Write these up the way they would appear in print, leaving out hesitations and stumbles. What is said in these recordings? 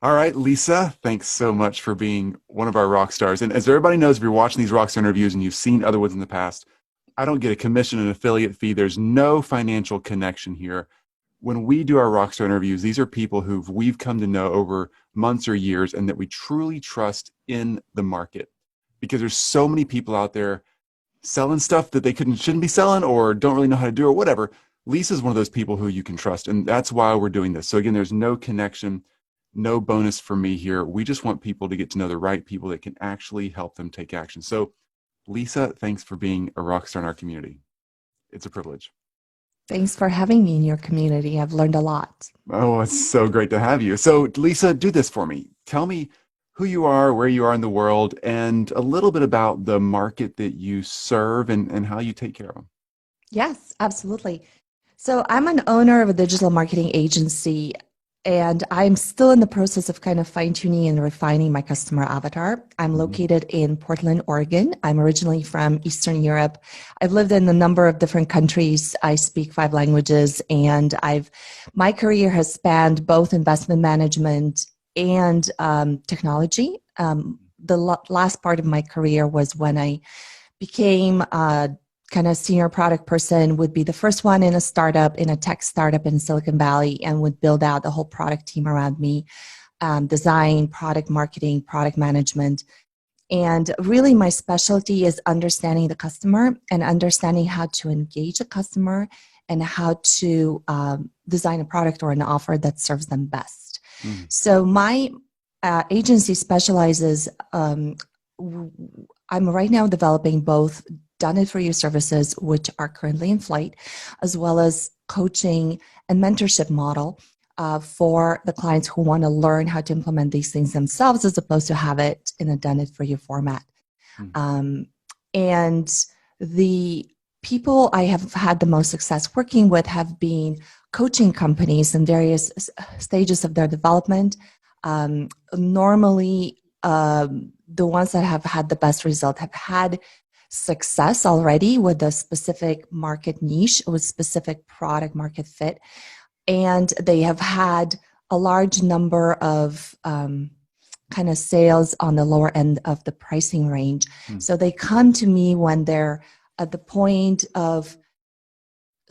All right, Lisa, thanks so much for being one of our rock stars. And as everybody knows, if you're watching these Rockstar interviews and you've seen other ones in the past, I don't get a commission and affiliate fee. There's no financial connection here. When we do our Rockstar interviews, these are people who we've come to know over months or years and that we truly trust in the market because there's so many people out there selling stuff that they shouldn't be selling or don't really know how to do or whatever. Lisa's one of those people who you can trust. And that's why we're doing this. So again, there's no connection, no bonus for me here. We just want people to get to know the right people that can actually help them take action. So Lisa, thanks for being a rock star in our community. It's a privilege. Thanks for having me in your community. I've learned a lot. Oh, it's so great to have you. So Lisa, do this for me. Tell me who you are, where you are in the world, and a little bit about the market that you serve and how you take care of them. Yes, absolutely. So I'm an owner of a digital marketing agency, and I'm still in the process of kind of fine-tuning and refining my customer avatar. I'm Mhm. located in Portland, Oregon. I'm originally from Eastern Europe. I've lived in a number of different countries. I speak 5 languages, and my career has spanned both investment management and technology. The last part of my career was when I became a kind of senior product person, would be the first one in a startup, in a tech startup in Silicon Valley, and would build out the whole product team around me, design, product marketing, product management. And really my specialty is understanding the customer and understanding how to engage a customer and how to design a product or an offer that serves them best. Mhm. So my agency specializes, I'm right now developing both done it for you services, which are currently in flight, as well as coaching and mentorship model for the clients who want to learn how to implement these things themselves as opposed to have it in a done it for you format. Mhm. Um, and the people I have had the most success working with have been coaching companies in various stages of their development. Normally, the ones that have had the best result have had success already with a specific market niche, with specific product market fit, and they have had a large number of kind of sales on the lower end of the pricing range. Mhm. So they come to me when they're at the point of,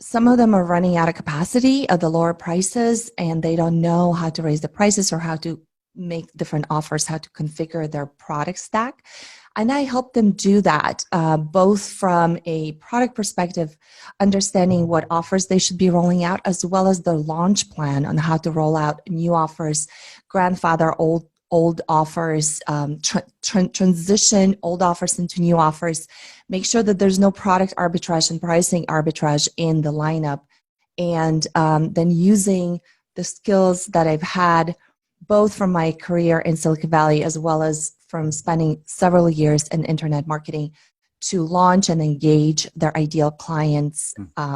some of them are running out of capacity at the lower prices and they don't know how to raise the prices or how to make different offers, how to configure their product stack. And I help them do that, both from a product perspective, understanding what offers they should be rolling out, as well as the launch plan on how to roll out new offers, grandfather old offers, transition old offers into new offers, make sure that there's no product arbitrage and pricing arbitrage in the lineup, and then using the skills that I've had both from my career in Silicon Valley as well as from spending several years in internet marketing to launch and engage their ideal clients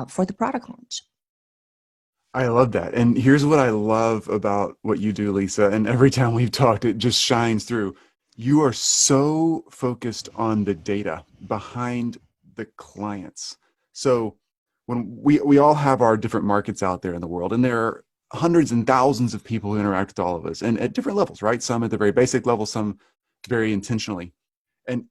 for the product launch. I love that. And here's what I love about what you do, Lisa. And every time we've talked, it just shines through. You are so focused on the data behind the clients. So when we all have our different markets out there in the world, and there are hundreds and thousands of people who interact with all of us and at different levels, right? Some at the very basic level, some very intentionally. And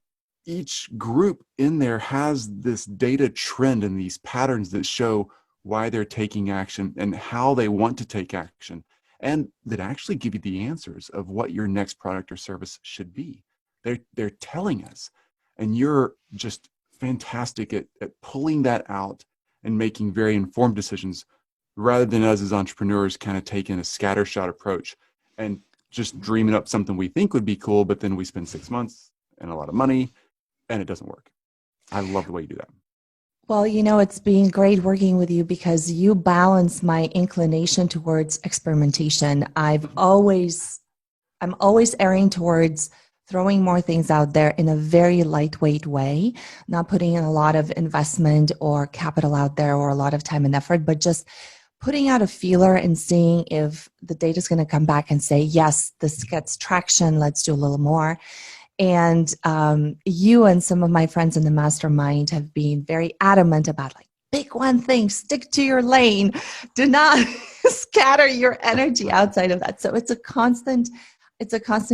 each group in there has this data trend and these patterns that show why they're taking action and how they want to take action, and that actually give you the answers of what your next product or service should be. They're telling us, and you're just fantastic at pulling that out and making very informed decisions rather than us as entrepreneurs kind of taking a scattershot approach and just dreaming up something we think would be cool, but then we spend 6 months and a lot of money and it doesn't work. I love the way you do that. Well, it's been great working with you because you balance my inclination towards experimentation. I'm always erring towards throwing more things out there in a very lightweight way, not putting in a lot of investment or capital out there or a lot of time and effort, but just putting out a feeler and seeing if the data is going to come back and say, yes, this gets traction, let's do a little more. And you and some of my friends in the mastermind have been very adamant about, like, pick one thing, stick to your lane. Do not scatter your energy outside of that. So it's a constant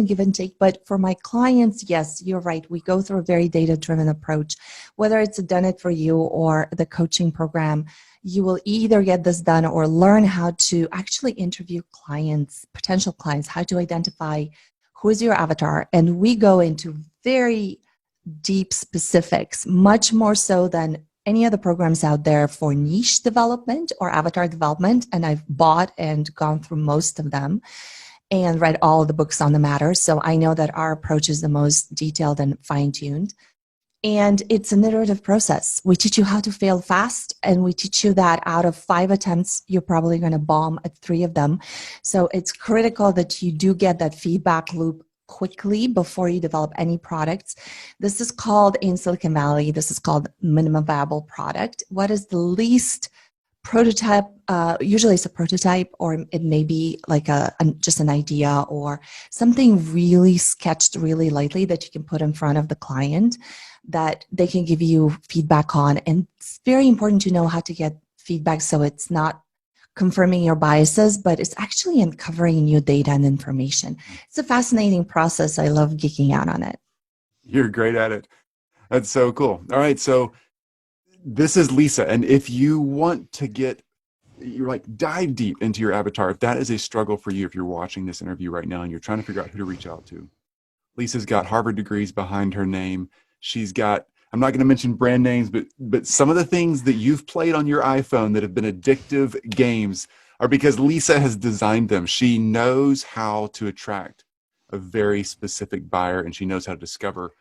give and take. But for my clients, yes, you're right. We go through a very data-driven approach. Whether it's a Done It For You or the coaching program, you will either get this done or learn how to actually interview clients, potential clients, how to identify who is your avatar. And we go into very deep specifics, much more so than any other programs out there for niche development or avatar development. And I've bought and gone through most of them and read all of the books on the matter. So I know that our approach is the most detailed and fine-tuned. And it's an iterative process. We teach you how to fail fast, and we teach you that out of 5 attempts, you're probably going to bomb at 3 of them. So it's critical that you do get that feedback loop quickly before you develop any products. This is called, in Silicon Valley, this is called minimum viable product. What is the least prototype? Usually it's a prototype, or it may be like just an idea or something really sketched really lightly that you can put in front of the client that they can give you feedback on. And it's very important to know how to get feedback so it's not confirming your biases, but it's actually uncovering new data and information. It's a fascinating process. I love geeking out on it. You're great at it. That's so cool. All right. So this is Lisa. And if you want to you're like dive deep into your avatar, if that is a struggle for you, if you're watching this interview right now and you're trying to figure out who to reach out to, Lisa's got Harvard degrees behind her name. She's got, I'm not going to mention brand names, but some of the things that you've played on your iPhone that have been addictive games are because Lisa has designed them. She knows how to attract a very specific buyer, and she knows how to discover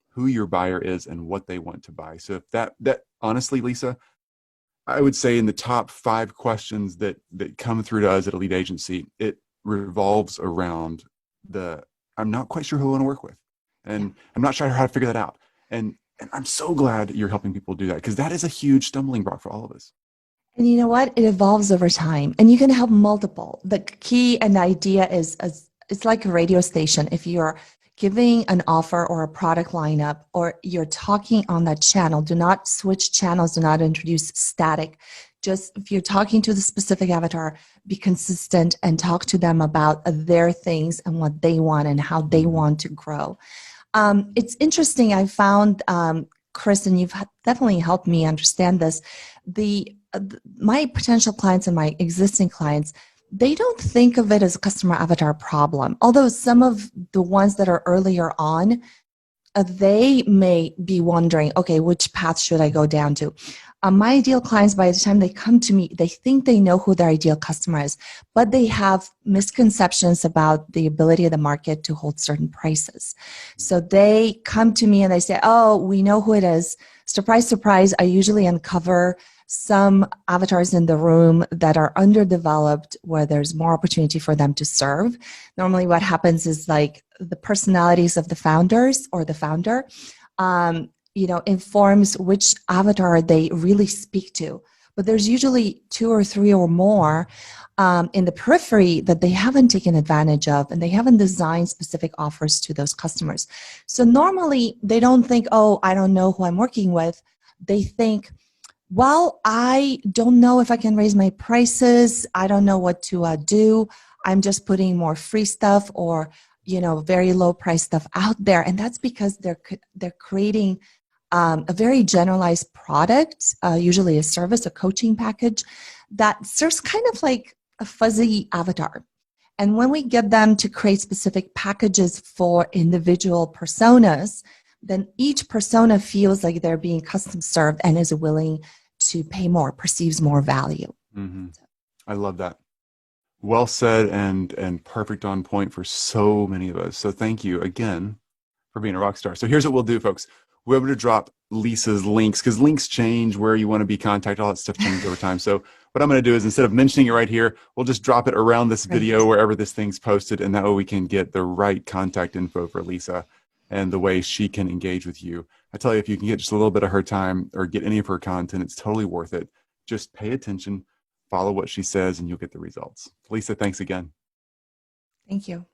who your buyer is and what they want to buy. So if that honestly, Lisa, I would say in the top 5 questions that come through to us at a lead agency, it revolves around I'm not quite sure who I want to work with. And I'm not sure how to figure that out. And I'm so glad you're helping people do that, because that is a huge stumbling block for all of us. And you know what? It evolves over time, and you can help multiple. The key and the idea is it's like a radio station. If you're giving an offer or a product lineup, or you're talking on that channel, do not switch channels, do not introduce static. Just if you're talking to the specific avatar, be consistent and talk to them about their things and what they want and how they want to grow. It's interesting. I found, Chris, and you've definitely helped me understand this. My potential clients and my existing clients, they don't think of it as a customer avatar problem. Although some of the ones that are earlier on, they may be wondering, okay, which path should I go down to? My ideal clients, by the time they come to me, they think they know who their ideal customer is, but they have misconceptions about the ability of the market to hold certain prices. So they come to me and they say, oh, we know who it is. Surprise, surprise, I usually uncover some avatars in the room that are underdeveloped, where there's more opportunity for them to serve. Normally what happens is like the personalities of the founders or the founder, informs which avatar they really speak to. But there's usually 2 or 3 or more in the periphery that they haven't taken advantage of, and they haven't designed specific offers to those customers. So normally they don't think, oh, I don't know who I'm working with. They think, well, I don't know if I can raise my prices. I don't know what to do. I'm just putting more free stuff or, very low price stuff out there. And that's because they're creating a very generalized product, usually a service, a coaching package that serves kind of like a fuzzy avatar. And when we get them to create specific packages for individual personas, then each persona feels like they're being custom served and is willing to pay more, perceives more value. Mm-hmm. I love that. Well said and perfect on point for so many of us. So thank you again for being a rock star. So here's what we'll do, folks. We're able to drop Lisa's links, because links change, where you want to be contacted, all that stuff changes over time. So what I'm going to do is, instead of mentioning it right here, we'll just drop it around this video, wherever this thing's posted, and that way we can get the right contact info for Lisa and the way she can engage with you. I tell you, if you can get just a little bit of her time or get any of her content, it's totally worth it. Just pay attention, follow what she says, and you'll get the results. Lisa, thanks again. Thank you.